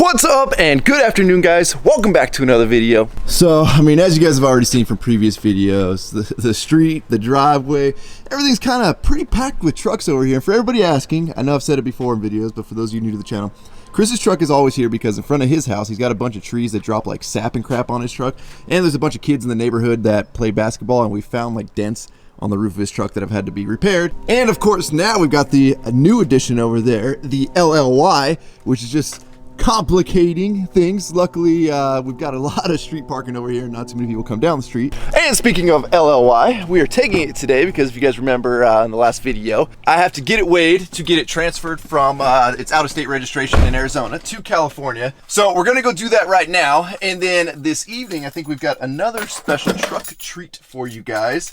What's up and good afternoon, guys. Welcome back to another video. So, I mean, as you guys have already seen from previous videos, the street, the driveway, everything's kind of pretty packed with trucks over here. And for everybody asking, I know I've said it before in videos, but for those of you new to the channel, Chris's truck is always here because in front of his house, he's got a bunch of trees that drop like sap and crap on his truck. And there's a bunch of kids in the neighborhood that play basketball, and we found like dents on the roof of his truck that have had to be repaired. And of course, now we've got the new addition over there, the LLY, which is just complicating things. Luckily, we've got a lot of street parking over here. Not too many people come down the street. And speaking of LLY, we are taking it today because if you guys remember in the last video, I have to get it weighed to get it transferred from its out-of-state registration in Arizona to California. So we're gonna go do that right now. And then this evening, I think we've got another special truck treat for you guys.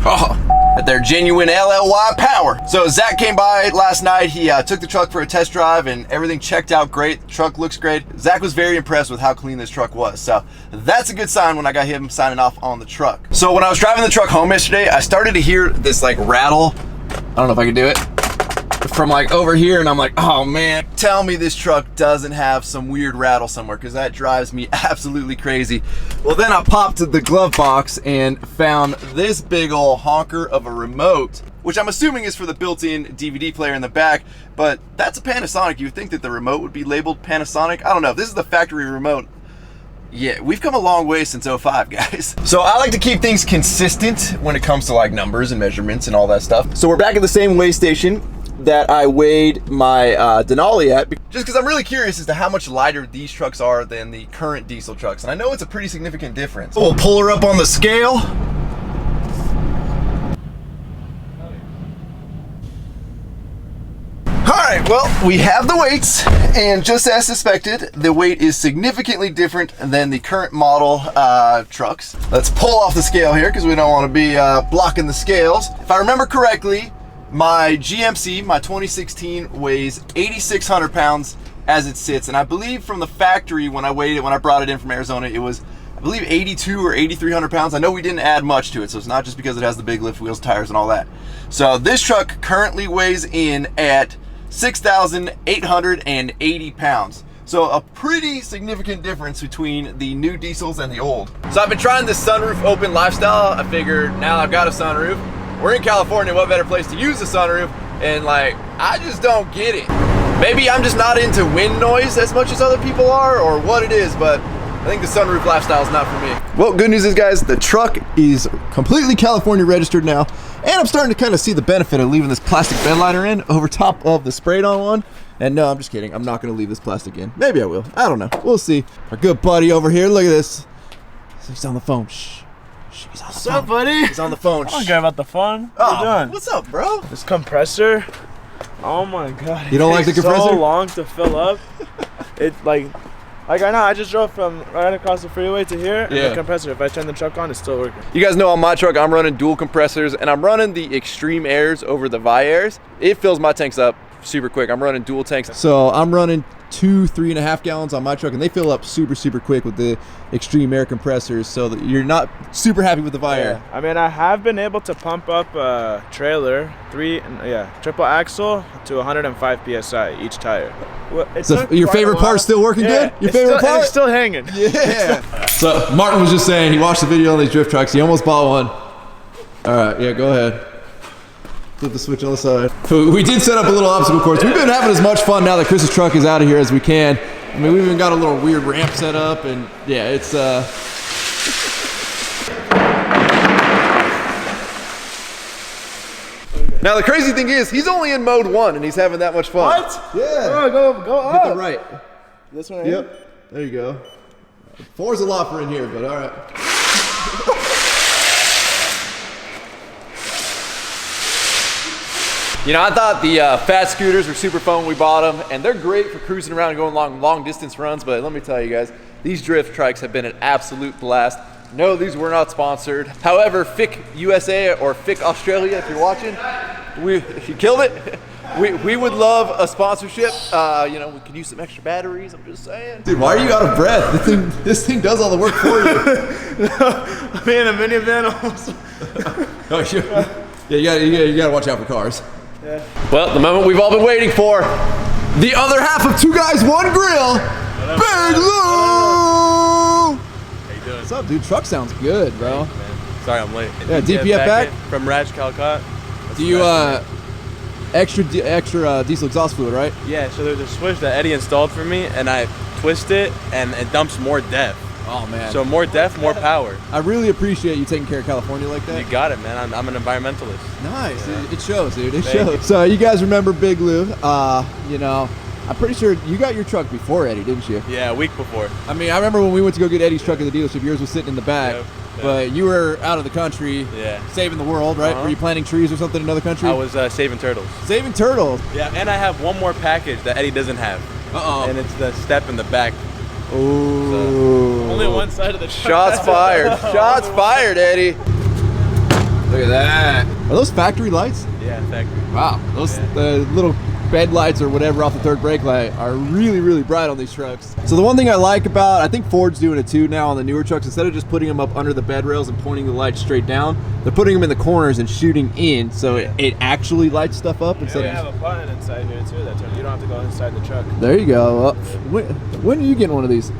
Oh, their genuine LLY power. So Zach came by last night. He took the truck for a test drive and everything checked out great. The truck looks great. Zach was very impressed with how clean this truck was. So that's a good sign when I got him signing off on the truck. So when I was driving the truck home yesterday, I started to hear this like rattle. I don't know if I can do it. From like over here, and I'm like, oh man, tell me this truck doesn't have some weird rattle somewhere, because that drives me absolutely crazy. Well, then I popped to the glove box and found this big old honker of a remote, which I'm assuming is for the built-in DVD player in the back, but that's a Panasonic. You would think that the remote would be labeled Panasonic. I don't know. If this is the factory remote, yeah, we've come a long way since 05, guys. So I like to keep things consistent when it comes to like numbers and measurements and all that stuff. So we're back at the same weigh station that I weighed my Denali at, just because I'm really curious as to how much lighter these trucks are than the current diesel trucks, and I know it's a pretty significant difference. We'll pull her up on the scale. Alright, well, we have the weights, and just as suspected, the weight is significantly different than the current model trucks. Let's pull off the scale here, because we don't want to be blocking the scales. If I remember correctly, my GMC, my 2016, weighs 8,600 pounds as it sits. And I believe from the factory, when I weighed it, when I brought it in from Arizona, it was, I believe, 82 or 8,300 pounds. I know we didn't add much to it, so it's not just because it has the big lift wheels, tires, and all that. So this truck currently weighs in at 6,880 pounds. So a pretty significant difference between the new diesels and the old. So I've been trying this sunroof open lifestyle. I figured now I've got a sunroof. We're in California, what better place to use a sunroof? And like, I just don't get it. Maybe I'm just not into wind noise as much as other people are, or what it is, but I think the sunroof lifestyle is not for me. Well, good news is, guys, the truck is completely California registered now, and I'm starting to kind of see the benefit of leaving this plastic bed liner in over top of the sprayed on one. And no, I'm just kidding. I'm not going to leave this plastic in. Maybe I will. I don't know. We'll see. Our good buddy over here, look at this. He's on the phone. Shh. He's on the What's phone. up, buddy? He's on the phone. I don't care about the fun. Oh, What are you doing? what's up, bro? This compressor. Oh my god. You don't like the compressor? So long to fill up. It like I know. I just drove from right across the freeway to here. And the compressor, if I turn the truck on, it's still working. You guys know on my truck, I'm running dual compressors, and I'm running the Extreme Airs over the Vi Airs. It fills my tanks up super quick. I'm running dual tanks. So I'm running 2 3.5 gallons on my truck, and they fill up super quick with the Extreme Air compressors, so that you're not super happy with the Vi Air. I mean, I have been able to pump up a trailer, triple axle to 105 psi each tire. Well, so your favorite part's still working good? Your favorite part? It's still hanging. Yeah. So Martin was just saying he watched the video on these drift trucks. He almost bought one. All right, yeah, go ahead. Flip the switch on the side. We did set up a little obstacle course. We've been having as much fun now that Chris's truck is out of here as we can. I mean, we've even got a little weird ramp set up, and yeah, it's Now the crazy thing is, he's only in mode 1 and he's having that much fun. What? Yeah. Go up. Hit the right. This one right here? Yep. There you go. 4's a lot for in here, but all right. You know, I thought the fat scooters were super fun when we bought them, and they're great for cruising around and going long distance runs, but let me tell you guys, these drift trikes have been an absolute blast. No, these were not sponsored. However, FIC USA or FIC Australia, if you're watching, you killed it. We would love a sponsorship. You know, we could use some extra batteries, I'm just saying. Dude, why are you out of breath? This thing does all the work for you. I'm in a minivan almost. Oh, yeah, you gotta watch out for cars. Yeah. Well, the moment we've all been waiting for. The other half of Two Guys, One Grill, Big Lou! How you doing? What's up, dude? Truck sounds good, bro. Man. Sorry I'm late. Yeah, DPF back? From Raj Calcott. Do you, extra diesel exhaust fluid, right? Yeah, so there's a switch that Eddie installed for me, and I twist it, and it dumps more depth. Oh, man. So more depth, more power. I really appreciate you taking care of California like that. You got it, man. I'm an environmentalist. Nice. It shows, dude. It Thank shows. you. So you guys remember Big Lou? You know, I'm pretty sure you got your truck before Eddie, didn't you? Yeah, a week before. I mean, I remember when we went to go get Eddie's truck at the dealership, yours was sitting in the back. Yep, yep. But you were out of the country, saving the world, right? Were you planting trees or something in another country? I was saving turtles. Saving turtles. Yeah, and I have one more package that Eddie doesn't have. Uh-oh. And it's the step in the back. Ooh. Only one side of the truck. Shots fired. Shots fired, Eddie. Look at that. Are those factory lights? Yeah, factory. Wow. Those little bed lights or whatever off the third brake light are really, really bright on these trucks. So the one thing I like about, I think Ford's doing it too now on the newer trucks, instead of just putting them up under the bed rails and pointing the lights straight down, they're putting them in the corners and shooting in, so it actually lights stuff up instead We of have a button inside here too that turns. You don't have to go inside the truck. There you go. When are you getting one of these?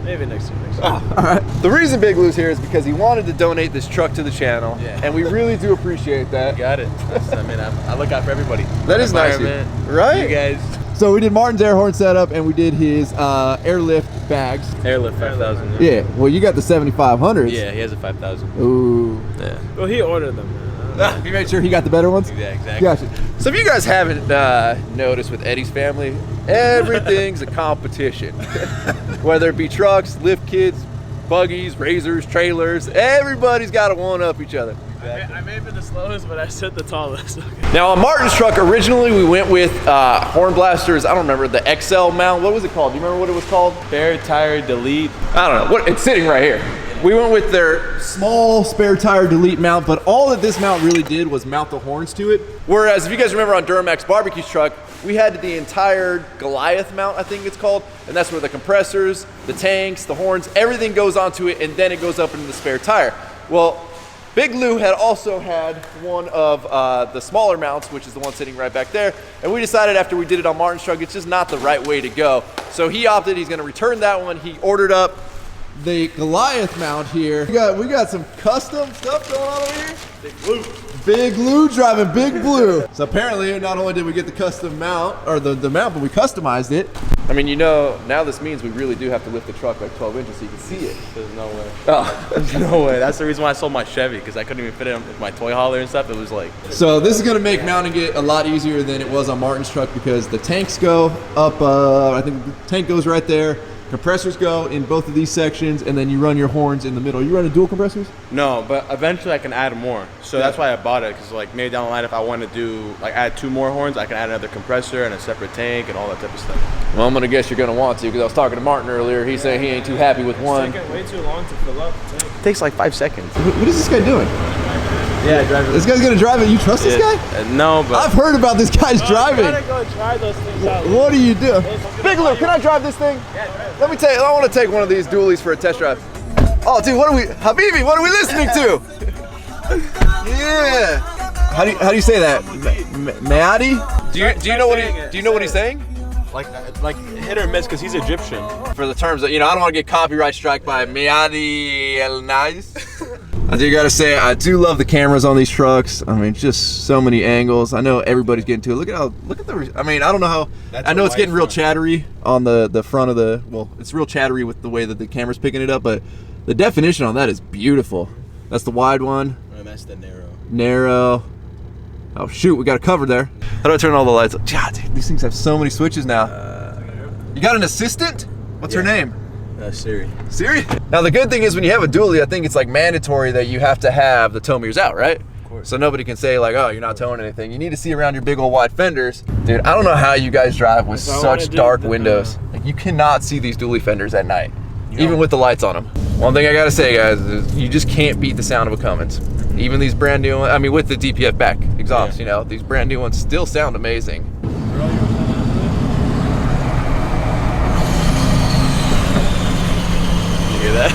Maybe next year. All right. The reason Big Lou's here is because he wanted to donate this truck to the channel, and we really do appreciate that. You got it. I mean, I look out for everybody. That is nice of you. Environment, Right? You guys. So we did Martin's air horn setup and we did his airlift bags. Airlift 5000. Yeah, well you got the 7500s. Yeah, he has a 5000. Ooh. Yeah. Well, he ordered them. You made sure he got the better ones? Yeah, exactly. Gotcha. So if you guys haven't noticed with Eddie's family, everything's a competition. Whether it be trucks, lift kits, buggies, razors, trailers, everybody's got to one-up each other. I may have been the slowest, but I said the tallest. Now on Martin's truck, originally we went with Horn Blasters, I don't remember, the XL mount. What was it called? Do you remember what it was called? Spare tire delete. I don't know. It's sitting right here. We went with their Small spare tire delete mount, but all that this mount really did was mount the horns to it. Whereas if you guys remember on Duramax Barbecue's truck, we had the entire Goliath mount, I think it's called, and that's where the compressors, the tanks, the horns, everything goes onto it, and then it goes up into the spare tire. Well, Big Lou had also had one of the smaller mounts, which is the one sitting right back there, and we decided after we did it on Martin's truck, it's just not the right way to go. So he opted, he's gonna return that one. He ordered up The Goliath mount here. We got some custom stuff going on over here. Big Lou driving Big Blue. So apparently not only did we get the custom mount, or the mount, but we customized it. I mean, you know, now this means we really do have to lift the truck like 12 inches so you can see it. There's no way. Oh. There's no way. That's the reason why I sold my Chevy, because I couldn't even fit it with my toy hauler and stuff. It was like. So this is gonna make mounting it a lot easier than it was on Martin's truck because the tanks go up, I think the tank goes right there. Compressors go in both of these sections, and then you run your horns in the middle. You running dual compressors? No, but eventually I can add more. So that's why I bought it, because like maybe down the line if I want to do like add 2 more horns, I can add another compressor and a separate tank and all that type of stuff. Well, I'm gonna guess you're gonna want to, because I was talking to Martin earlier. He's saying he ain't too happy with one. It's taking way too long to fill up the tank. It takes like 5 seconds. What is this guy doing? Yeah, drive it. This guy's gonna drive it. You trust this guy? No, but I've heard about this guy's driving. I gotta go try those things out. What do you do? Big Lou, can I drive this thing? Yeah, drive it. Let me tell you, I want to take one of these dualies for a test drive. Oh, dude, what are we, Habibi, what are we listening to? Yeah. How do you say that? Meadi? Do you know what he's saying? like hit or miss, because he's Egyptian. For the terms that, you know, I don't want to get copyright strike by Meadi El Nice. I do gotta say, I do love the cameras on these trucks. I mean, just so many angles. I know everybody's getting to it. Look at the, I mean, I don't know how, I know it's getting real chattery on the front of the, well, it's real chattery with the way that the camera's picking it up, but the definition on that is beautiful. That's the wide one. And that's the narrow. Narrow. Oh shoot, we got it covered there. How do I turn all the lights up? God, dude, these things have so many switches now. You got an assistant? What's her name? Siri. Siri? Now the good thing is when you have a dually, I think it's like mandatory that you have to have the tow mirrors out, right? Of course. So nobody can say like, oh, you're not towing anything. You need to see around your big old wide fenders. Dude, I don't know how you guys drive with such dark windows. Like you cannot see these dually fenders at night, even with the lights on them. One thing I gotta say, guys, is you just can't beat the sound of a Cummins. Even these brand new ones, I mean with the DPF back exhaust, you know, these brand new ones still sound amazing. That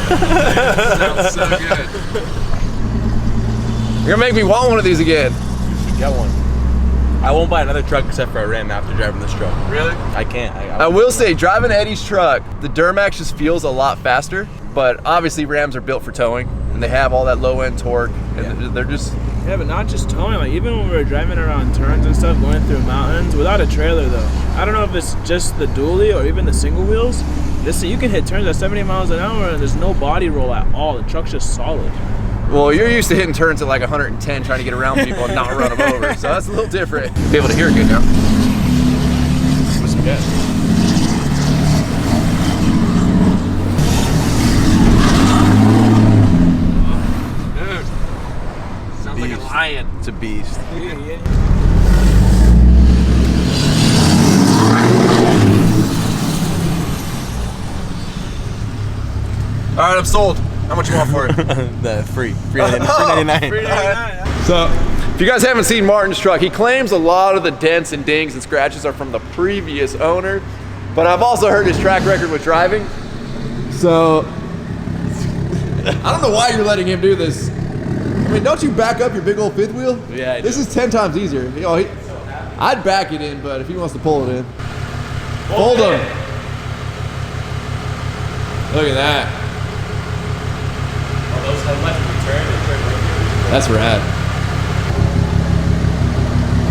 sounds so good. You're gonna make me want one of these again. You should get one. I won't buy another truck except for a Ram after driving this truck. Really? I can't. I will say, driving Eddie's truck, the Duramax just feels a lot faster, but obviously Rams are built for towing, and they have all that low end torque, and they're just... Yeah, but not just towing. Like even when we were driving around turns and stuff, going through mountains without a trailer though. I don't know if it's just the dually or even the single wheels. This you can hit turns at 70 miles an hour and there's no body roll at all. The truck's just solid. Well, you're used to hitting turns at like 110, trying to get around people and not run them over, so that's a little different. Be able to hear it good now. With some gas. Like a lion. It's a beast. All right, I'm sold. How much you want for it? The free 99. So, if you guys haven't seen Martin's truck, he claims a lot of the dents and dings and scratches are from the previous owner, but I've also heard his track record with driving. So, I don't know why you're letting him do this. I mean, don't you back up your big old fifth wheel? Yeah, I This do. is 10 times easier. You know, I'd back it in, but if he wants to pull it in. Hold him. Look at that. Oh, those headlights turn right. That's rad.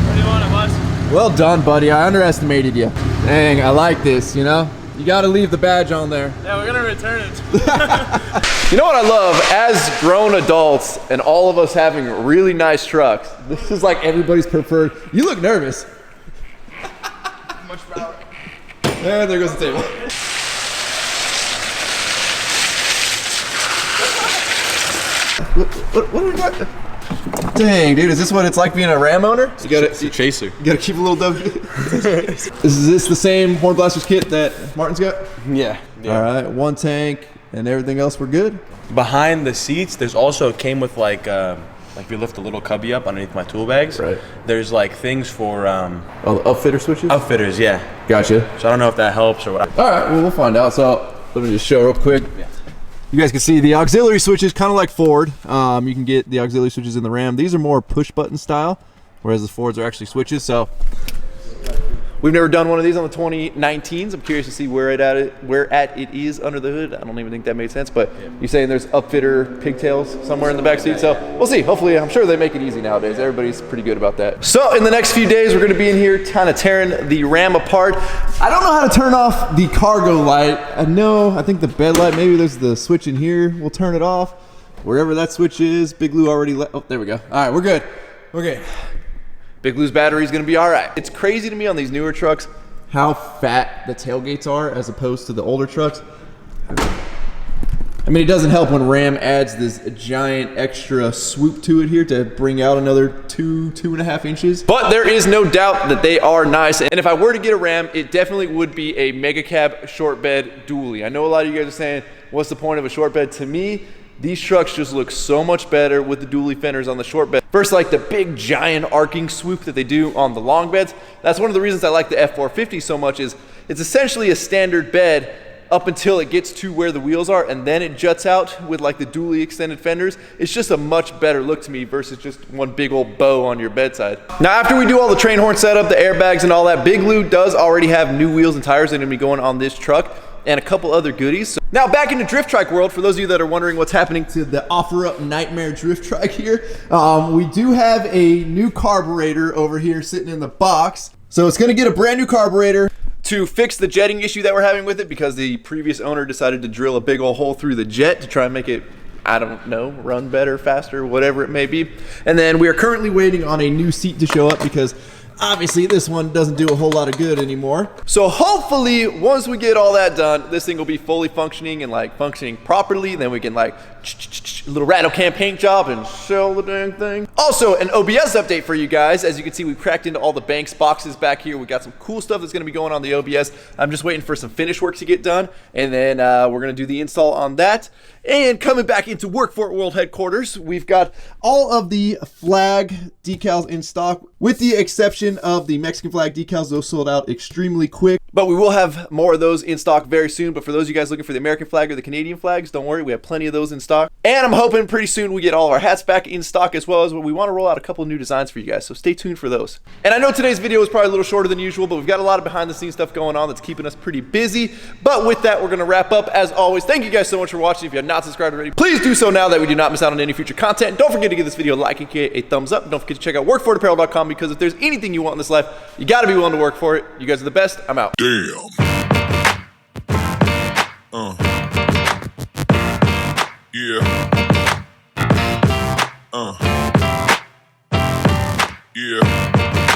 What do you want of us? Well done, buddy. I underestimated you. Dang, I like this, you know? You gotta leave the badge on there. Yeah, we're gonna return it. You know what I love? As grown adults and all of us having really nice trucks, this is like everybody's preferred. You look nervous. Much power. And there goes the table. What do we got? Dang, dude, is this what it's like being a Ram owner? It's a chaser. You gotta keep a little W. Is this the same Horn Blasters kit that Martin's got? Yeah. All right, one tank and everything else we're good? Behind the seats, there's also came with like if you lift a little cubby up underneath my tool bags. Right. There's like things for Oh, the upfitter switches? outfitters. Yeah. Gotcha. So I don't know if that helps or what. All right, well, we'll find out. So let me just show real quick. Yeah. You guys can see the auxiliary switches, kind of like Ford. You can get the auxiliary switches in the Ram. These are more push button style, whereas the Fords are actually switches. So we've never done one of these on the 2019s. I'm curious to see where it is under the hood. I don't even think that made sense, but you're saying there's upfitter pigtails somewhere in the back seat. So we'll see. Hopefully, I'm sure they make it easy nowadays. Everybody's pretty good about that. So in the next few days, we're going to be in here kind of tearing the Ram apart. I don't know how to turn off the cargo light. I think the bed light, maybe there's the switch in here. We'll turn it off. Wherever that switch is, Big Lou already oh, there we go. All right, we're good. We're good. Big Lou's battery is going to be all right. It's crazy to me on these newer trucks how fat the tailgates are as opposed to the older trucks. I mean, it doesn't help when Ram adds this giant extra swoop to it here to bring out another 2.5 inches. But there is no doubt that they are nice. And if I were to get a Ram, it definitely would be a mega cab short bed dually. I know a lot of you guys are saying, what's the point of a short bed? To me, these trucks just look so much better with the dually fenders on the short bed versus like the big giant arcing swoop that they do on the long beds. That's one of the reasons I like the F450 so much is it's essentially a standard bed up until it gets to where the wheels are and then it juts out with like the dually extended fenders. It's just a much better look to me versus just one big old bow on your bedside. Now after we do all the train horn setup, the airbags and all that, Big Lou does already have new wheels and tires that are gonna be going on this truck and a couple other goodies. So now back into drift trike world, for those of you that are wondering what's happening to the OfferUp Nightmare drift trike here, we do have a new carburetor over here sitting in the box. So it's gonna get a brand new carburetor to fix the jetting issue that we're having with it because the previous owner decided to drill a big old hole through the jet to try and make it, I don't know, run better, faster, whatever it may be. And then we are currently waiting on a new seat to show up because obviously this one doesn't do a whole lot of good anymore. So hopefully once we get all that done, this thing will be fully functioning and like functioning properly. Then we can like a little rattle can paint job and sell the dang thing. Also an OBS update for you guys. As you can see, we've cracked into all the Banks boxes back here. We got some cool stuff that's gonna be going on the OBS. I'm just waiting for some finish work to get done. And then we're gonna do the install on that. And coming back into Work for It World headquarters, we've got all of the flag decals in stock with the exception version of the Mexican flag decals. Those sold out extremely quick. But we will have more of those in stock very soon. But for those of you guys looking for the American flag or the Canadian flags, don't worry, we have plenty of those in stock. And I'm hoping pretty soon we get all of our hats back in stock, as well as we want to roll out a couple new designs for you guys. So stay tuned for those. And I know today's video is probably a little shorter than usual, but we've got a lot of behind the scenes stuff going on that's keeping us pretty busy. But with that, we're going to wrap up. As always, thank you guys so much for watching. If you have not subscribed already, please do so now that we do not miss out on any future content. Don't forget to give this video a like and give it a thumbs up. Don't forget to check out workforitapparel.com, because if there's anything you want in this life, you got to be willing to work for it. You guys are the best. I'm out. Damn. Yeah. Yeah.